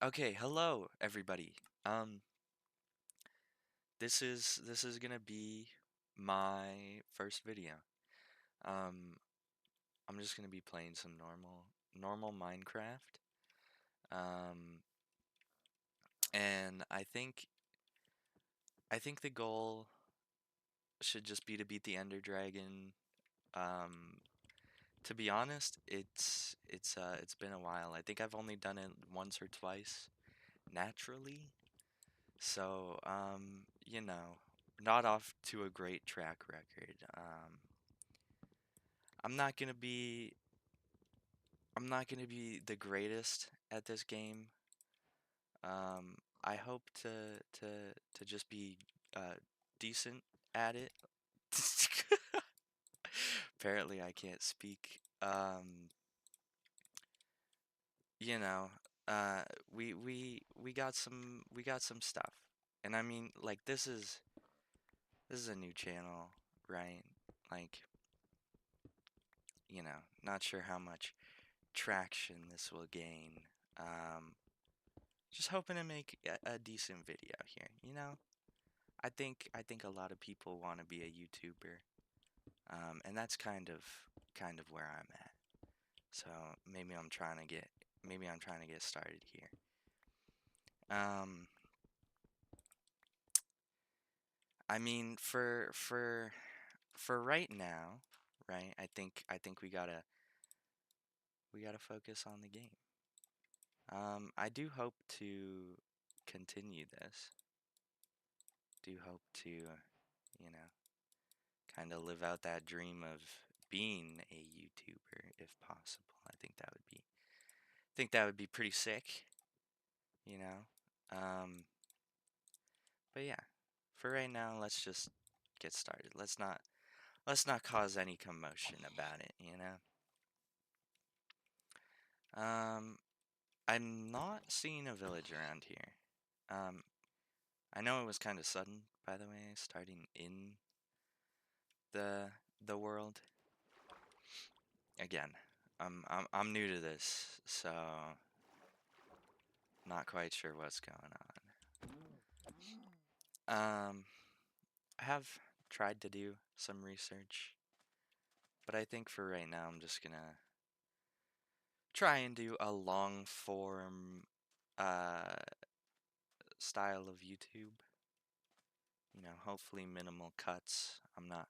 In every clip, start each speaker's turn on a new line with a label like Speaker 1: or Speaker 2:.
Speaker 1: Okay, hello everybody. Um, this is gonna be my first video. Um, I'm just gonna be playing some normal Minecraft. Um, and I think the goal should just be to beat the Ender Dragon. Um, to be honest, it's been a while. I think I've only done it once or twice naturally. So, not off to a great track record. I'm not gonna be I'm not gonna be the greatest at this game. I hope to just be decent at it. Apparently, I can't speak. You know, uh, we got some stuff, and I mean, like this is a new channel, right? Like, not sure how much traction this will gain. Um, just hoping to make a decent video here, you know? I think a lot of people want to be a YouTuber, and that's kind of where I'm at. So maybe I'm trying to get started here. Um, I mean, for right now, right? I think we gotta focus on the game. I do hope to continue this. Do hope to, kind of live out that dream of being a YouTuber if possible. I think that would be pretty sick, you know. Um, but yeah, for right now, let's just get started. Let's not cause any commotion about it, you know. I'm not seeing a village around here. Um, I know it was kind of sudden, by the way, starting in the the world. Again, I'm new to this, so not quite sure what's going on. I have tried to do some research, but I think for right now I'm just gonna try and do a long form uh style of YouTube. Hopefully minimal cuts. I'm not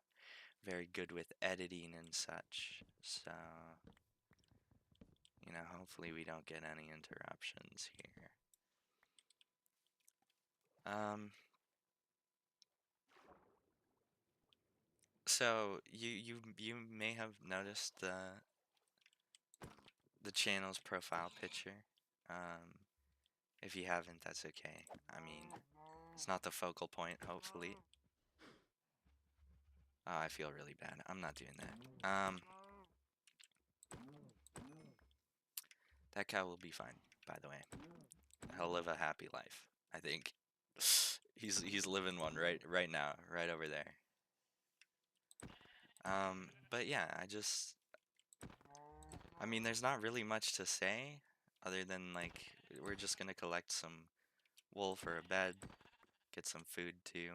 Speaker 1: very good with editing and such, so hopefully we don't get any interruptions here. Um, so you may have noticed the channel's profile picture. Um, if you haven't, that's okay. I mean, it's not the focal point, hopefully. Oh, I feel really bad. I'm not doing that. That cow will be fine, by the way. He'll live a happy life, I think. He's living one right now, right over there. But yeah, I mean, there's not really much to say other than like we're just gonna collect some wool for a bed, get some food too.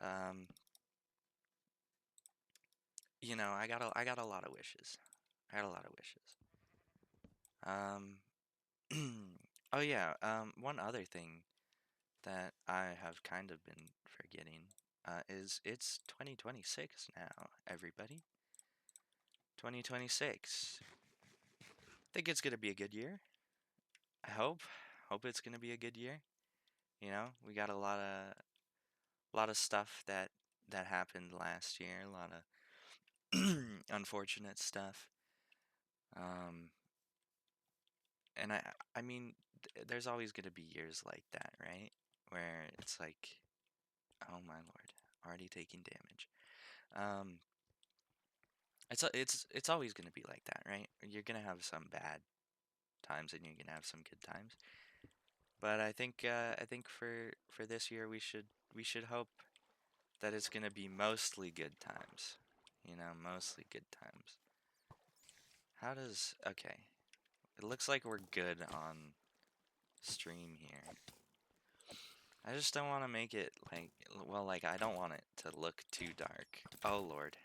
Speaker 1: Um, I got a lot of wishes. I had a lot of wishes. Um, oh yeah. One other thing that I have kind of been forgetting is it's 2026 now, everybody. 2026. Think it's gonna be a good year. I hope it's gonna be a good year. We got a lot of stuff that happened last year. A lot of unfortunate stuff. Um, and I mean, there's always gonna be years like that, right? Where it's like, oh my lord, already taking damage. Um, it's always gonna be like that, right? You're gonna have some bad times and you're gonna have some good times. But I think for this year we should hope that it's gonna be mostly good times. Mostly good times. Okay. It looks like we're good on stream here. I just don't want to make it like, well, like I don't want it to look too dark. Oh Lord.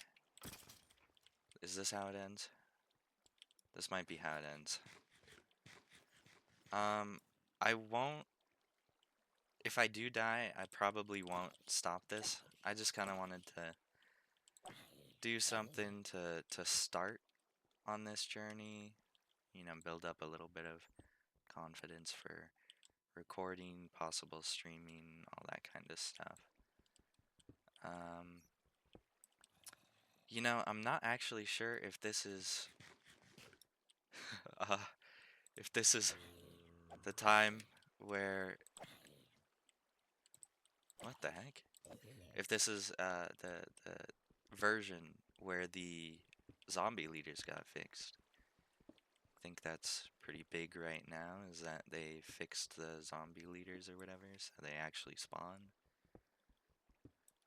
Speaker 1: Is this how it ends? This might be how it ends. I won't, if I do die, I probably won't stop this. I just kind of wanted to do something to start on this journey, you know, build up a little bit of confidence for recording, possible streaming, all that kind of stuff. You know, I'm not actually sure if this is uh, if this is the time where, what the heck? If this is the version where the zombie leaders got fixed. I think that's pretty big right now, is that they fixed the zombie leaders or whatever, so they actually spawn.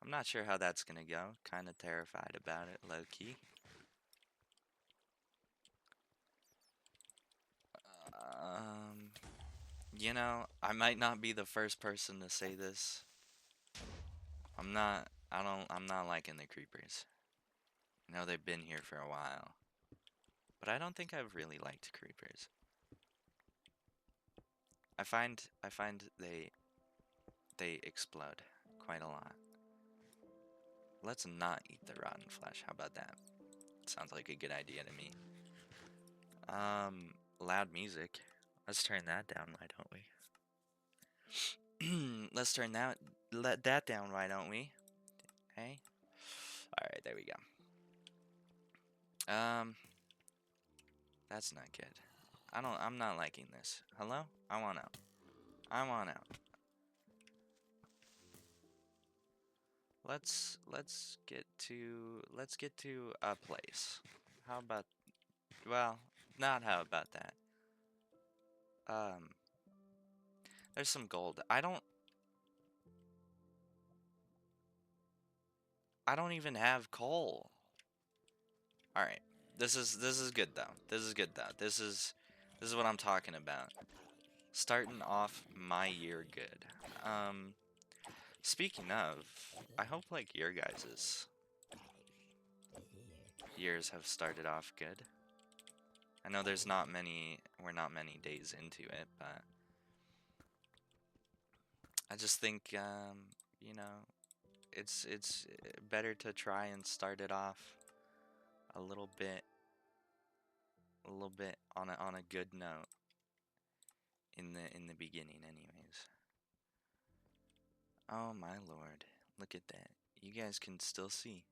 Speaker 1: I'm not sure how that's gonna go. Kind of terrified about it, low key. You know, I might not be the first person to say this. I'm not liking the creepers. I know they've been here for a while, but I don't think I've really liked creepers. I find they explode quite a lot. Let's not eat the rotten flesh. How about that? Sounds like a good idea to me. Loud music. Let's turn that down, why don't we? Let's turn that down, why don't we? Hey. All right, there we go. That's not good. I'm not liking this. Hello? I want out. I want out. Let's get to a place. How about, well, not how about that. There's some gold. I don't even have coal. All right. This is good though. This is good though. This is what I'm talking about. Starting off my year good. Speaking of, I hope like your guys's years have started off good. I know we're not many days into it, but I just think you know, it's better to try and start it off a little bit on a good note in the beginning anyways. Oh my lord. Look at that. You guys can still see.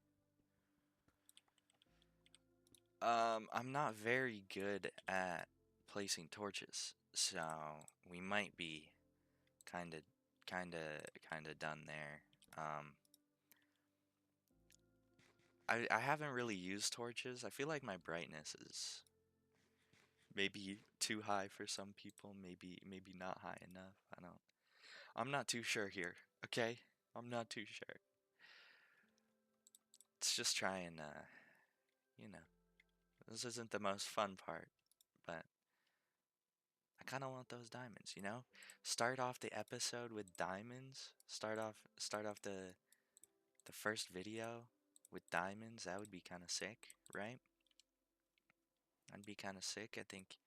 Speaker 1: I'm not very good at placing torches, so we might be kinda done there. I haven't really used torches. I feel like my brightness is maybe too high for some people, maybe not high enough. I'm not too sure here, okay? I'm not too sure. Let's just try and you know, this isn't the most fun part, but I kind of want those diamonds, you know? Start off the episode with diamonds. Start off the first video with diamonds. That would be kind of sick, right? That'd be kind of sick, I think.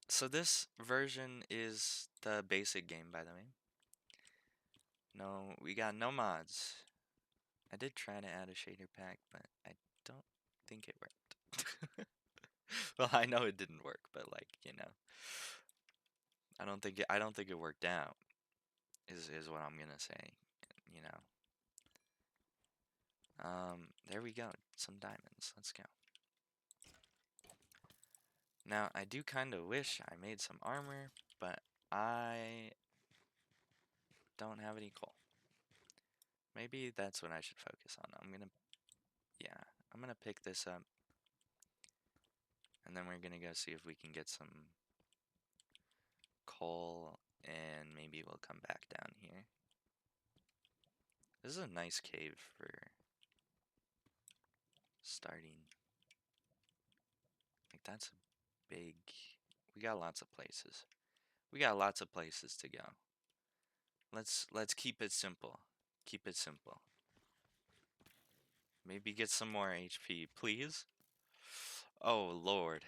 Speaker 1: So this version is the basic game, by the way. No, we got no mods. I did try to add a shader pack, but I don't think it worked. Well, I know it didn't work, but like, you know, I don't think it worked out. Is what I'm gonna say, you know. There we go. Some diamonds. Let's go. Now, I do kind of wish I made some armor, but I don't have any coal. Maybe that's what I should focus on. Yeah, I'm gonna pick this up. And then we're gonna go see if we can get some coal, and maybe we'll come back down here. This is a nice cave for starting. Like, that's a big. We got lots of places. We got lots of places to go. Let's keep it simple. Keep it simple. Maybe get some more HP, please. Oh Lord.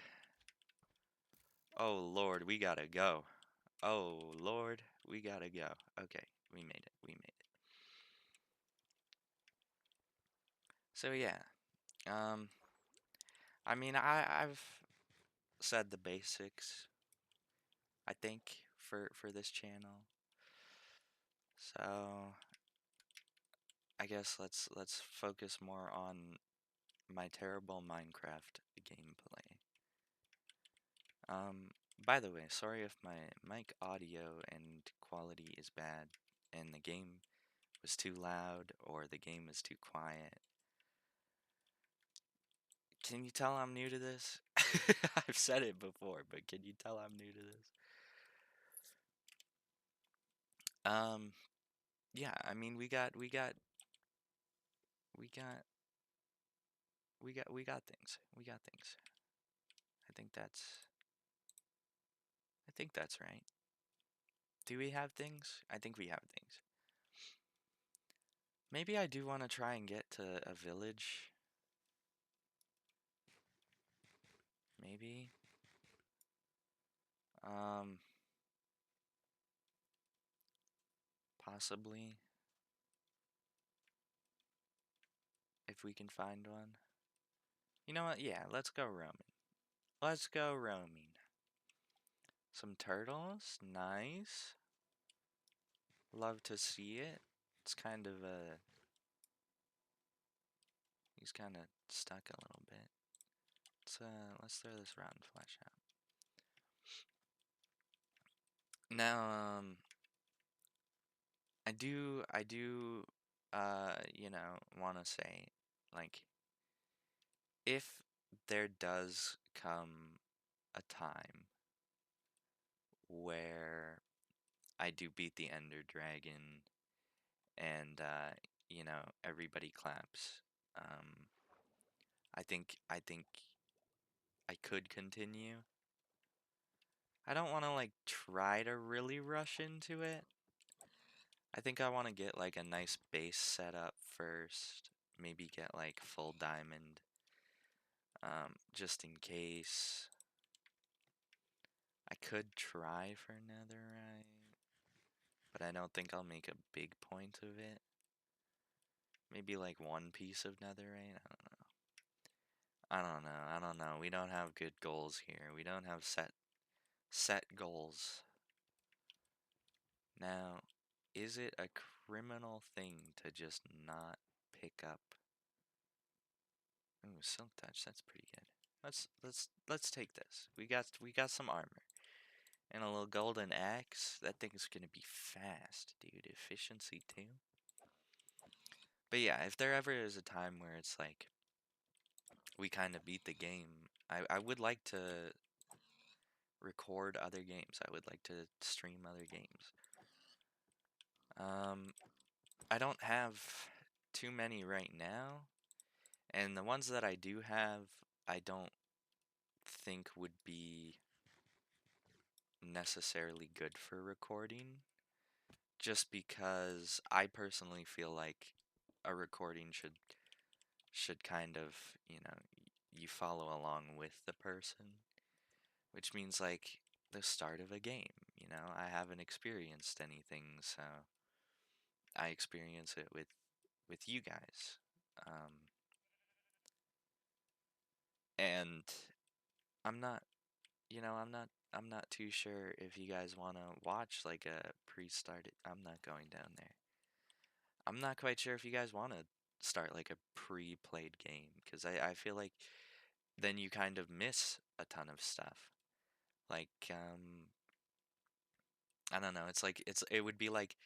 Speaker 1: Oh Lord, we gotta go. Oh Lord, we gotta go. Okay, we made it. We made it. So yeah. Um I mean I've said the basics, I think, for this channel. So I guess let's focus more on my terrible Minecraft gameplay. By the way, sorry if my mic audio and quality is bad and the game was too loud or the game is too quiet. Can you tell I'm new to this? I've said it before, but can you tell I'm new to this? Um, yeah, I mean we got we got things. We got things. I think that's I think that's right. Do we have things? I think we have things. Maybe I do want to try and get to a village. Maybe. Um, Possibly. If we can find one. You know what? Yeah, let's go roaming. Let's go roaming. Some turtles. Nice. Love to see it. It's kind of he's kind of stuck a little bit. Let's throw this rotten flesh out. Now, I do, want to say, like, if there does come a time where I do beat the Ender Dragon and, everybody claps, um, I think I could continue. I don't want to, like, try to really rush into it. I think I want to get, like, a nice base setup first. Maybe get, like, full diamond, just in case. I could try for netherite, but I don't think I'll make a big point of it. Maybe like one piece of netherite. I don't know. I don't know. I don't know. We don't have good goals here. We don't have set goals. Now, is it a criminal thing to just not pick up? Ooh, silk touch. That's pretty good. Let's take this. We got some armor and a little golden axe. That thing's gonna be fast, dude. Efficiency too. But yeah, if there ever is a time where it's like we kind of beat the game, I would like to record other games. I would like to stream other games. Um, I don't have too many right now, and the ones that I do have, I don't think would be necessarily good for recording, just because I personally feel like a recording should kind of, you follow along with the person, which means like the start of a game. I haven't experienced anything, so I experience it with you guys. Um, and I'm not, I'm not too sure if you guys want to watch like a pre-started. I'm not going down there. I'm not quite sure if you guys want to start like a pre-played game because I feel like then you kind of miss a ton of stuff. Like, I don't know. It would be like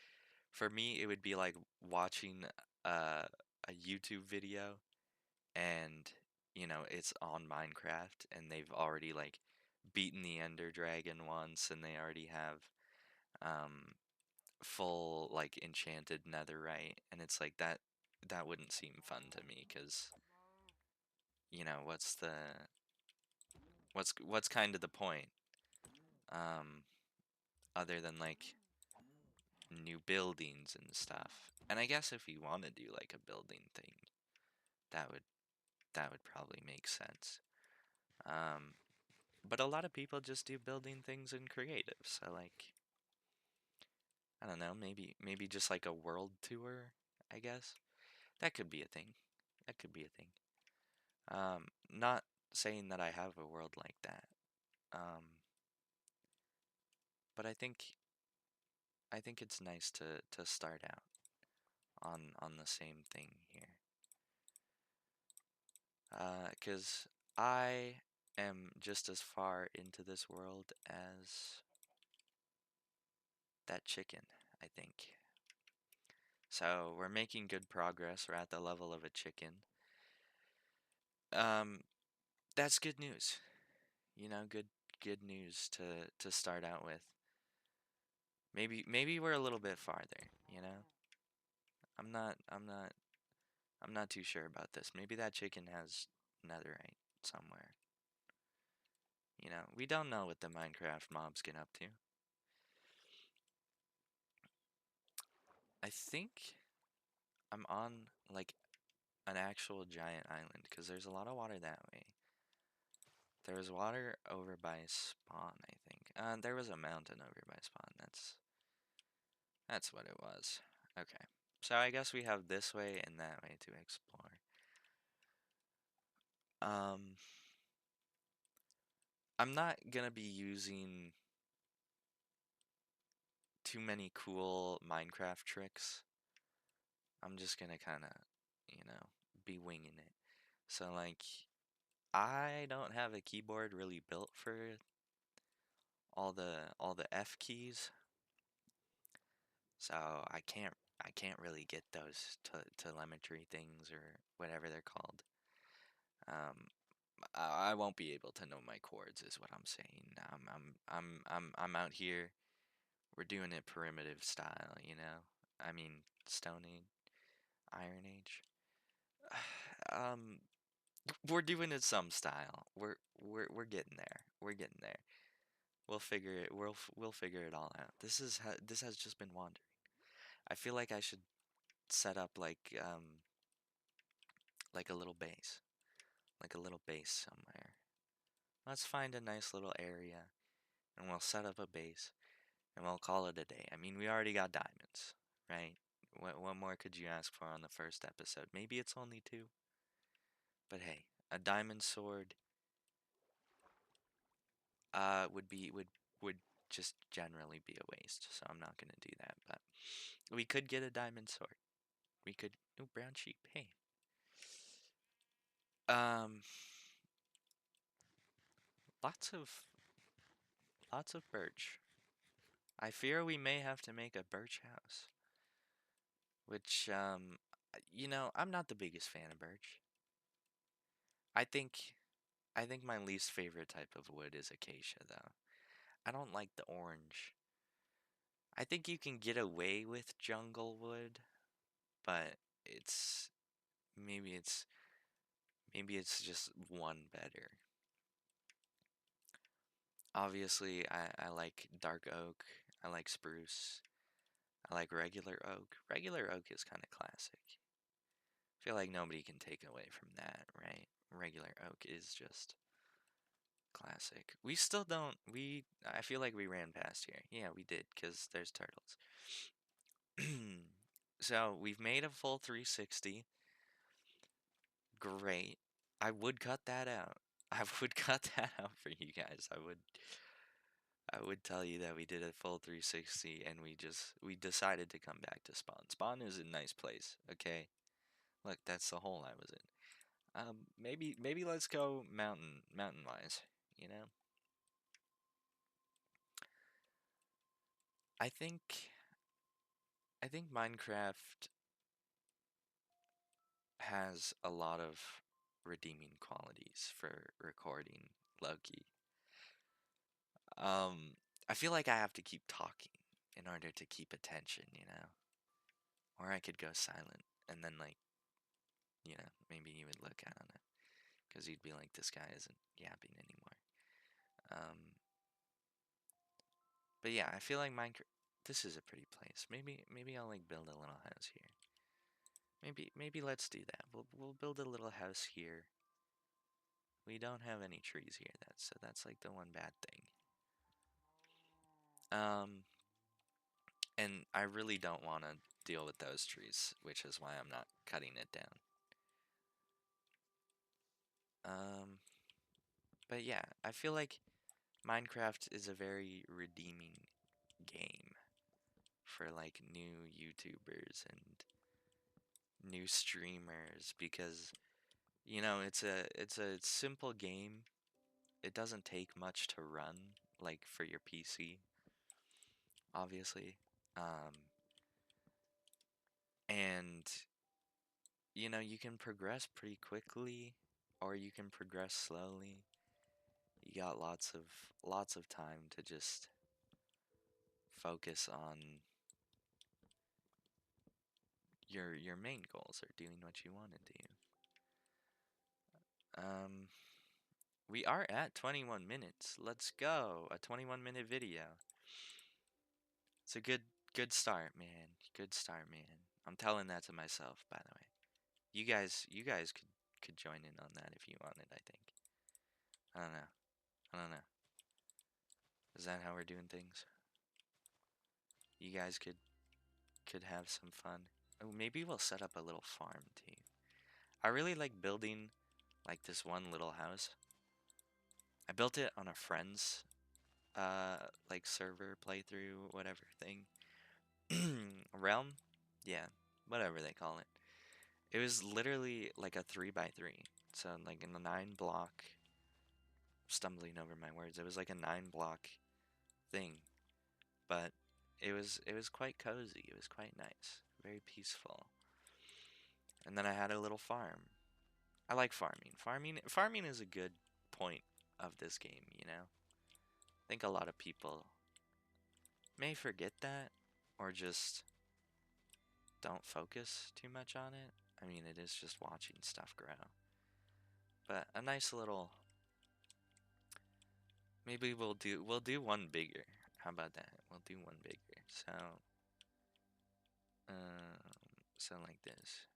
Speaker 1: for me, it would be like watching uh, a YouTube video and it's on Minecraft and they've already like beaten the Ender Dragon once and they already have um full like enchanted netherite and it's like that wouldn't seem fun to me because what's the What's kind of the point? Um, Other than like new buildings and stuff. And I guess if you want to do like a building thing, that would that would probably make sense. Um, but a lot of people just do building things in creative. So like, I don't know, maybe just like a world tour, I guess. That could be a thing. That could be a thing. Not saying that I have a world like that. Um, but I think it's nice to start out on the same thing here. 'Cause I am just as far into this world as that chicken, I think. So we're making good progress. We're at the level of a chicken. Um, that's good news. Good news to start out with. Maybe we're a little bit farther. I'm not I'm not too sure about this. Maybe that chicken has netherite somewhere. We don't know what the Minecraft mobs get up to. I think I'm on like an actual giant island because there's a lot of water that way. There was water over by spawn, I think. There was a mountain over by spawn. That's what it was. Okay. So I guess we have this way and that way to explore. Um, I'm not gonna be using too many cool Minecraft tricks. I'm just gonna kind of, you know, be winging it. So like, I don't have a keyboard really built for all the F keys, so I can't really get those telemetry things or whatever they're called. Um, I won't be able to know my chords, is what I'm saying. I'm out here. We're doing it primitive style. I mean, Stone Age, Iron Age. Um, we're doing it some style. We're getting there. We're getting there. We'll figure it. We'll figure it all out. This has just been wandering. I feel like I should set up like a little base, like a little base somewhere. Let's find a nice little area and we'll set up a base and we'll call it a day. I mean, we already got diamonds, right? What more could you ask for on the first episode? Maybe it's only two, but hey, a diamond sword would just generally be a waste, so I'm not gonna do that. But we could get a diamond sword. We could. Ooh, brown sheep. Hey. Um, lots of lots of birch. I fear we may have to make a birch house, which I'm not the biggest fan of birch. I think I think my least favorite type of wood is acacia though. I don't like the orange. I think you can get away with jungle wood, but it's maybe it's maybe it's just one better. Obviously, I like dark oak. I like spruce. I like regular oak. Regular oak is kind of classic. I feel like nobody can take away from that, right? Regular oak is just classic. We still don't. I feel like we ran past here. Yeah, we did, because there's turtles. So we've made a full 360. Great. I would cut that out. I would cut that out for you guys. I would tell you that we did a full 360 and we decided to come back to Spawn. Spawn is a nice place, okay? Look, that's the hole I was in. Maybe let's go mountain wise, you know? I think I think Minecraft has a lot of redeeming qualities for recording Loki. Um, I feel like I have to keep talking in order to keep attention. Or I could go silent and then maybe you would look at it because you'd be like, this guy isn't yapping anymore. Um, but yeah, I feel like Minecraft. This is a pretty place. Maybe I'll like build a little house here. Maybe let's do that. We'll build a little house here. We don't have any trees here. That's like the one bad thing. Um, and I really don't want to deal with those trees, which is why I'm not cutting it down. Um, but yeah, I feel like Minecraft is a very redeeming game for like new YouTubers and new streamers because it's a simple game. It doesn't take much to run like for your PC, obviously. Um, and you can progress pretty quickly or you can progress slowly. You got lots of time to just focus on your main goals or doing what you want to do. Um, we are at 21 minutes. Let's go. A 21-minute video. It's a good start, man. Good start, man. I'm telling that to myself, by the way. You guys could join in on that if you wanted, I think. I don't know. I don't know. Is that how we're doing things? You guys could have some fun. Oh, maybe we'll set up a little farm too. I really like building like this one little house. I built it on a friend's like server playthrough whatever thing. Realm? Yeah, whatever they call it. It was literally like a 3 by 3. So like in the 9 block, stumbling over my words. It was like a 9 block thing, but it was quite cozy. It was quite nice, very peaceful. And then I had a little farm. I like farming. Farming is a good point of this game, you know? I think a lot of people may forget that or just don't focus too much on it. I mean, it is just watching stuff grow. But a nice little maybe we'll do one bigger. How about that? We'll do one bigger. Um so like this.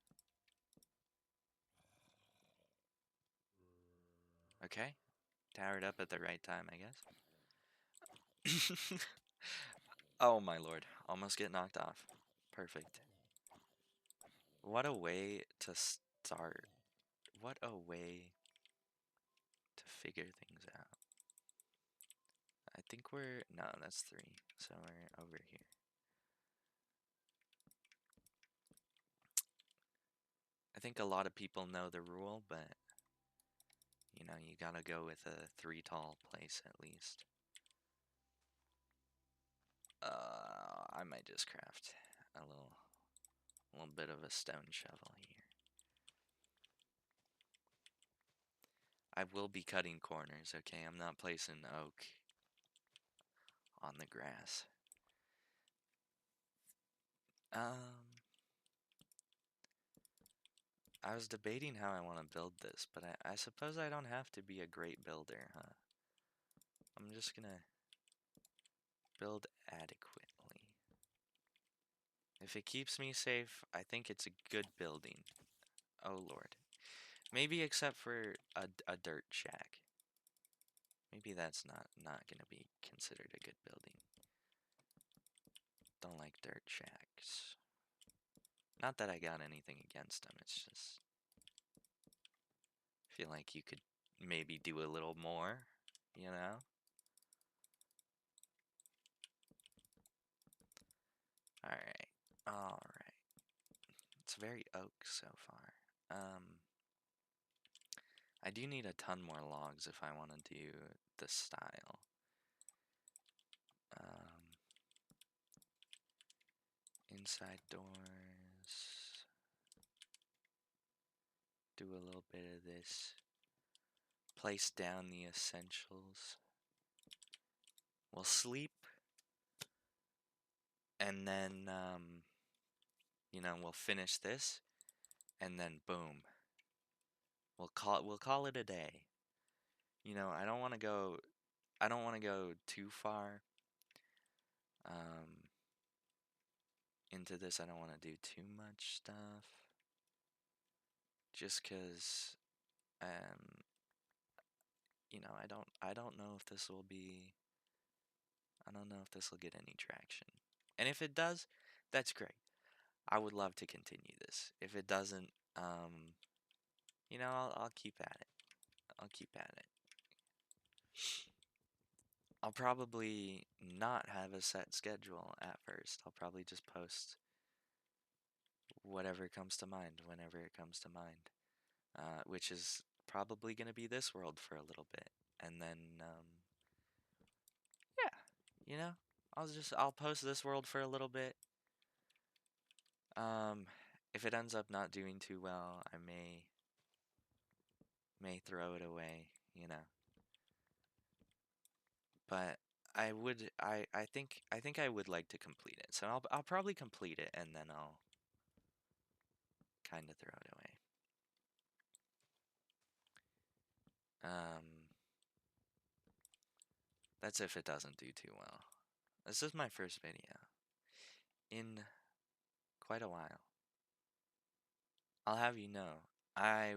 Speaker 1: Okay? Towered up at the right time, I guess. Oh my lord. Almost get knocked off. Perfect. What a way to start. What a way to figure things out. I think no, that's 3. So we're over here. I think a lot of people know the rule, but you gotta go with a 3 tall place at least. I might just craft a little bit of a stone shovel here. I will be cutting corners, okay? I'm not placing oak on the grass. I was debating how I want to build this, but I suppose I don't have to be a great builder, huh? I'm just gonna build adequately. If it keeps me safe, I think it's a good building. Oh lord. Maybe except for a dirt shack. Maybe that's not gonna be considered a good building. Don't like dirt shacks. Not that I got anything against them, it's just feel like you could maybe do a little more, you know? Alright. Alright. It's very oak so far. I do need a ton more logs if I want to do the style. Inside doors. Do a little bit of this. Place down the essentials. We'll sleep. And then, we'll finish this. And then boom. We'll call it a day. I don't want to go I don't want to go too far um, into this. I don't want to do too much stuff, just because um, I don't know if this will be. I don't know if this will get any traction. And if it does, that's great. I would love to continue this. If it doesn't, I'll keep at it. I'll keep at it. I'll probably not have a set schedule at first. I'll probably just post whatever comes to mind whenever it comes to mind, which is probably going to be this world for a little bit. And then, yeah, you know, I'll post this world for a little bit. Um, if it ends up not doing too well, I may throw it away, you know. But I think I would like to complete it. So I'll probably complete it and then I'll kind of throw it away. Um, that's if it doesn't do too well. This is my first video in quite a while. I'll have you know, I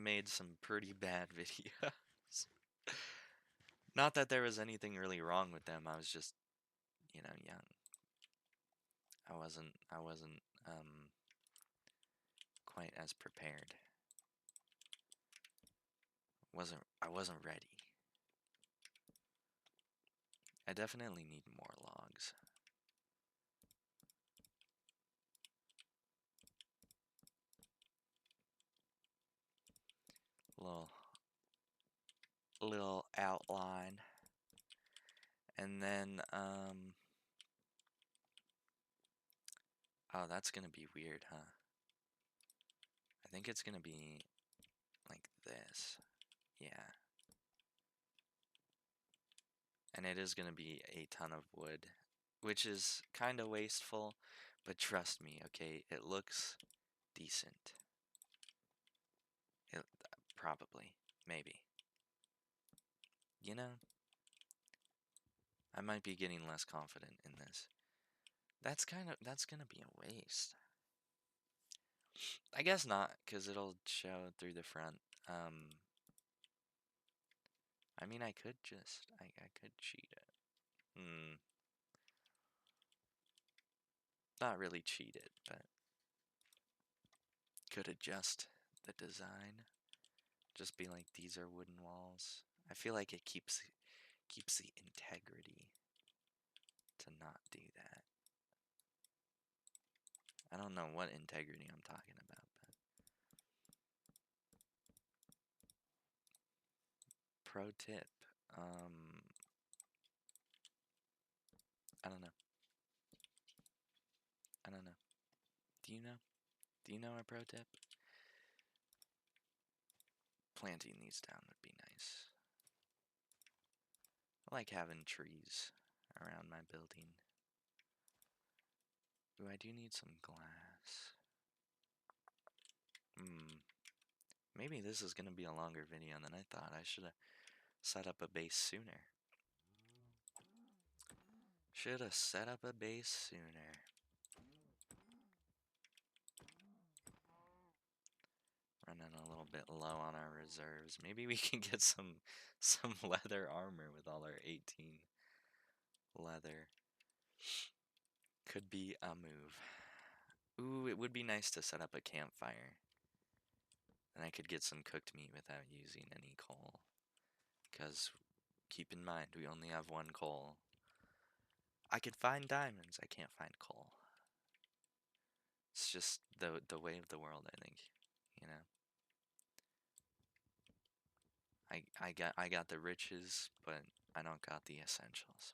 Speaker 1: made some pretty bad videos. Not that there was anything really wrong with them. I was just, young. I wasn't quite as prepared. I wasn't ready. I definitely need more logs. Little little outline. And then oh, that's gonna be weird, huh? I think it's gonna be like this. Yeah. And it is gonna be a ton of wood, which is kind of wasteful, but trust me, okay, it looks decent. It, probably, maybe. You know, I might be getting less confident in this. That's gonna be a waste. I guess not, because it'll show through the front. I mean, I could cheat it. Not really cheat it, but could adjust the design. Just be like, these are wooden walls. I feel like it keeps the integrity to not do that. I don't know what integrity I'm talking about, but pro tip. I don't know. I don't know. Do you know? Do you know a pro tip? Planting these down would be nice. I like having trees around my building. Ooh, I do need some glass. Maybe this is gonna be a longer video than I thought. I should have set up a base sooner. Should have set up a base sooner. Running a little bit low on our reserves. Maybe we can get some leather armor with all our 18 leather. Could be a move. Ooh, it would be nice to set up a campfire. And I could get some cooked meat without using any coal. Because keep in mind, we only have one coal. I could find diamonds, I can't find coal. It's just the way of the world, I think. You know? I got the riches, but I don't got the essentials.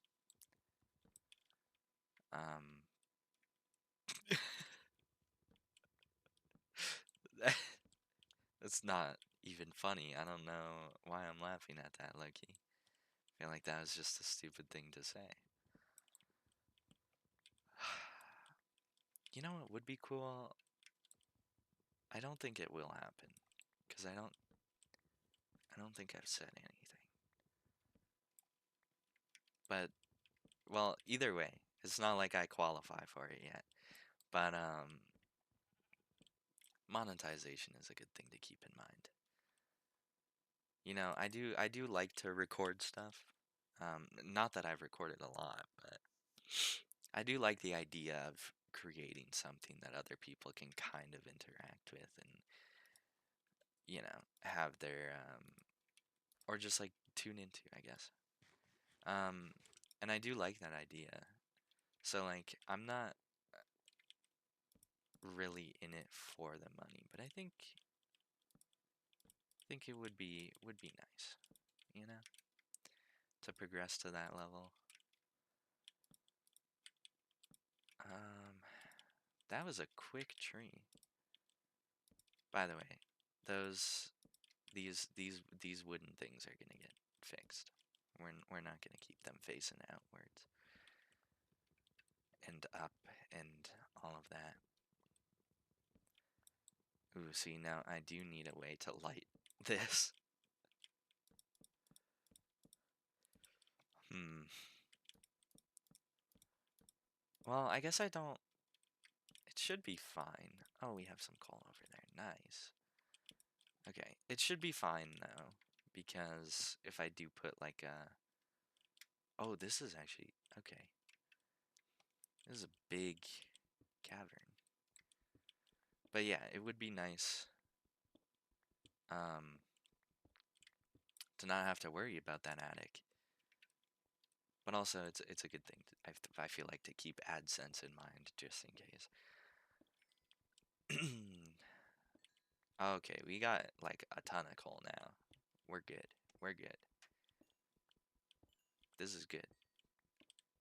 Speaker 1: That's not even funny. I don't know why I'm laughing at that, Loki. I feel like that was just a stupid thing to say. You know what would be cool? I don't think it will happen, because I don't think I've said anything. But well, either way, it's not like I qualify for it yet. But monetization is a good thing to keep in mind. You know, I do like to record stuff. Not that I've recorded a lot, but I do like the idea of creating something that other people can kind of interact with and, have their or just like tune into, I guess. Um, and I do like that idea. So like I'm not really in it for the money, but I think it would be nice, you know, to progress to that level. Um, that was a quick tree. By the way, those these wooden things are gonna get fixed. We're not gonna keep them facing outwards and up and all of that. Ooh, see now I do need a way to light this. Hmm. Well, I guess I don't. It should be fine. Oh, we have some coal over there. Nice. Okay, it should be fine though, because if I do put like a. Oh, this is actually okay. This is a big cavern. But yeah, it would be nice um, to not have to worry about that attic. But also, it's a good thing. I feel like to keep AdSense in mind just in case. Okay, we got like a ton of coal now. We're good. We're good. This is good.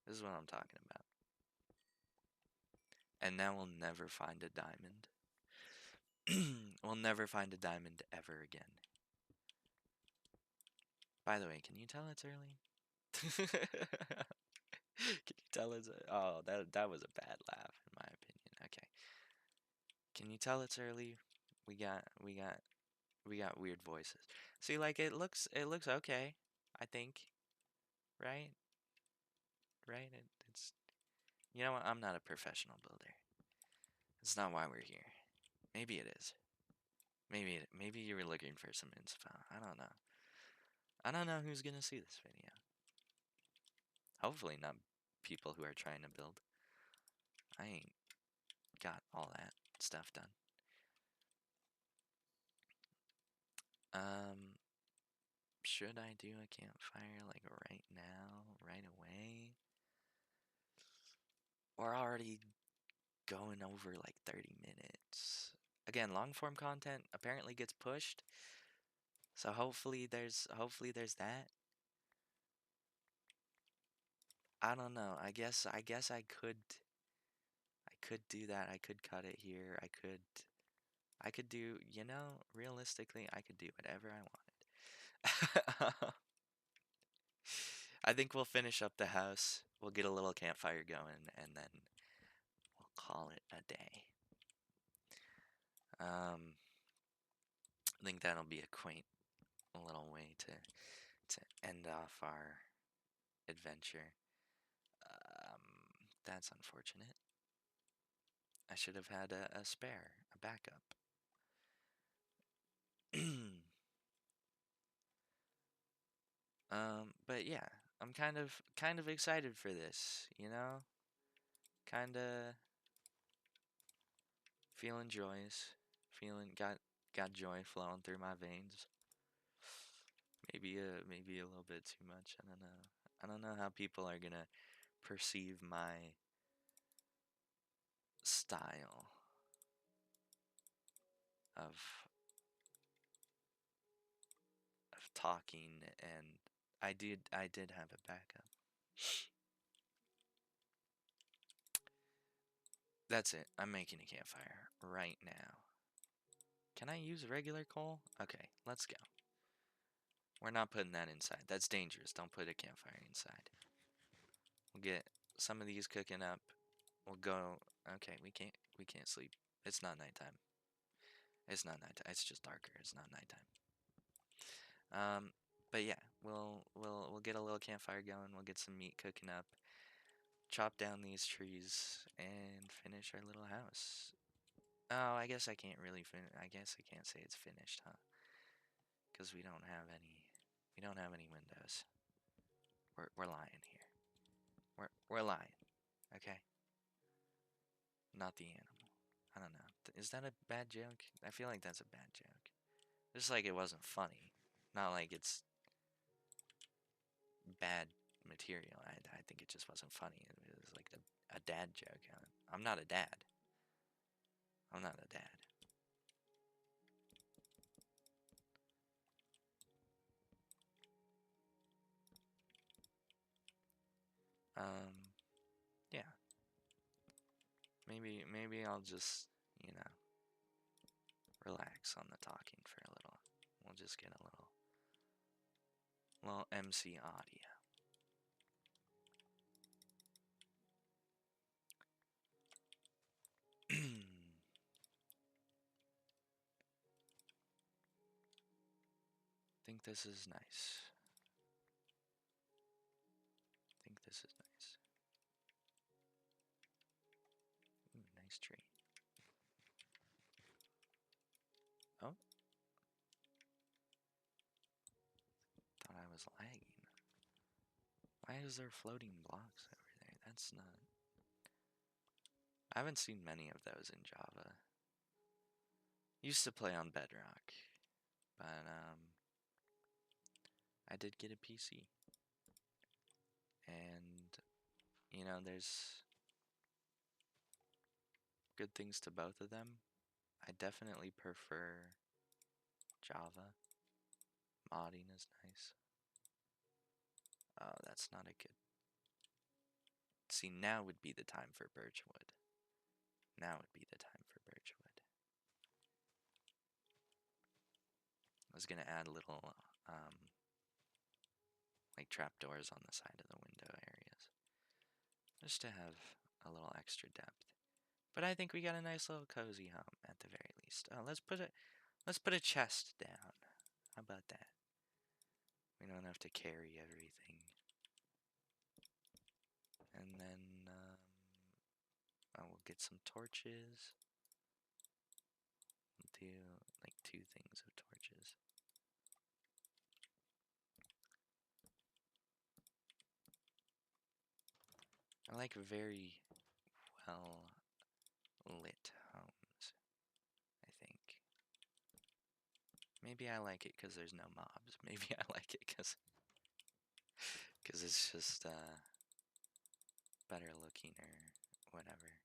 Speaker 1: This is what I'm talking about. And now we'll never find a diamond. We'll never find a diamond ever again. By the way, can you tell it's early? Can you tell it's oh that was a bad laugh in my opinion. Okay. Can you tell it's early? We got weird voices. See, like it looks okay, I think. Right? Right? It's you know what? I'm not a professional builder. It's not why we're here. Maybe it is. Maybe you were looking for some inspo. I don't know. I don't know who's gonna see this video. Hopefully not people who are trying to build. I ain't got all that stuff done. Um, should I do a campfire like right now, right away? We're already going over like 30 minutes. Again, long form content apparently gets pushed. So hopefully there's that. I don't know. I guess I could do that. I could cut it here. I could do, realistically, I could do whatever I wanted. I think we'll finish up the house. We'll get a little campfire going and then we'll call it a day. I think that'll be a quaint little way to end off our adventure. Um, that's unfortunate. I should have had a spare, a backup. But yeah, I'm kind of excited for this, you know? Kind of feeling joys, feeling got joy flowing through my veins. Maybe a little bit too much. I don't know. I don't know how people are gonna perceive my style of talking, and I did have a backup. That's it. I'm making a campfire right now. Can I use regular coal? Okay, let's go. We're not putting that inside. That's dangerous. Don't put a campfire inside. We'll get some of these cooking up. We'll go. Okay, we can't sleep. It's not nighttime. It's not nighttime. It's just darker. It's not nighttime. But yeah, we'll get get a little campfire going. We'll get some meat cooking up, chop down these trees, and finish our little house. Oh, I guess I can't really I guess I can't say it's finished, huh? Because we don't have any. We don't have any windows. We're lying here. We're lying. Okay. Not the animal. I don't know. Is that a bad joke? I feel like that's a bad joke. Just like it wasn't funny. Not like it's bad material. I think it just wasn't funny. It was like a dad joke. I'm not a dad. I'm not a dad. Yeah. Maybe I'll just, you know, relax on the talking for a little. We'll just get a little MC audio. Think this is nice. Think this is nice. Ooh, nice tree. Oh, thought I was lagging. Why is there floating blocks over there? That's not. I haven't seen many of those in Java. Used to play on Bedrock, but I did get a PC, and you know, there's good things to both of them. I definitely prefer Java. Modding is nice. Oh, that's not a good. See, now would be the time for Birchwood. Now would be the time for Birchwood. I was gonna add little, like trapdoors on the side of the window areas, just to have a little extra depth. But I think we got a nice little cozy home at the very least. Let's put a chest down. How about that? We don't have to carry everything. And then I will get some torches. We'll do like 2 things of torches. I like very well lit homes, I think. Maybe I like it because there's no mobs. Maybe I like it because it's just better looking or whatever.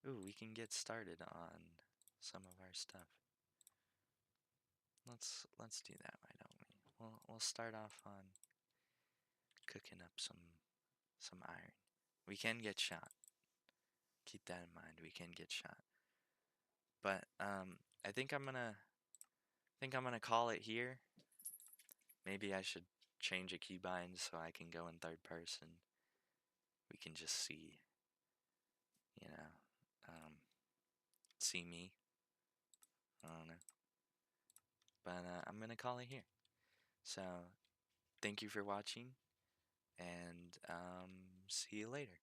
Speaker 1: Ooh, we can get started on some of our stuff. Let's do that, why don't we? We'll start off on cooking up some iron. We can get shot. Keep that in mind. We can get shot. But I think I'm gonna call it here. Maybe I should change a keybind so I can go in third person. We can just see, you know, see me. I don't know. But I'm gonna call it here. So thank you for watching, and see you later.